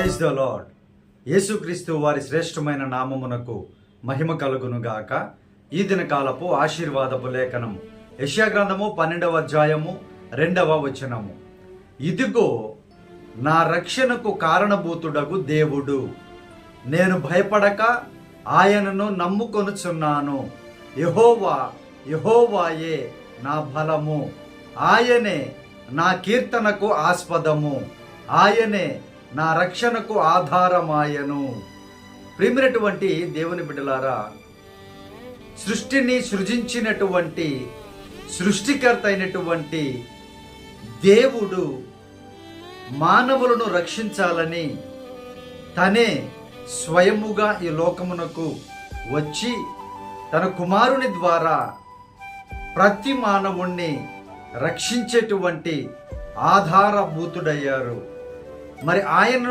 Praise the lord. యేసుక్రీస్తు వారి శ్రేష్టమైన నామమునకు మహిమ కలుగునుగాక. ఈ దినకాలపు ఆశీర్వాదపు లేఖనం యెషయా గ్రంథము 12వ అధ్యాయము 2వ వచనము. ఇదిగో నా రక్షణకు కారణభూతుడగు దేవుడు, నేను భయపడక ఆయనను నమ్ముకొనుచున్నాను. యెహోవా, యెహోవాయే నా బలము, ఆయనే నా కీర్తనకు ఆస్పదము, ఆయనే నా రక్షణకు ఆధారమాయను. ప్రియమైనటువంటి దేవుని బిడ్డలారా, సృష్టిని సృజించినటువంటి సృష్టికర్త అయినటువంటి దేవుడు మానవులను రక్షించాలని తనే స్వయముగా ఈ లోకమునకు వచ్చి తన కుమారుని ద్వారా ప్రతి మానవుణ్ణి రక్షించేటువంటి ఆధారభూతుడయ్యారు. మరి ఆయన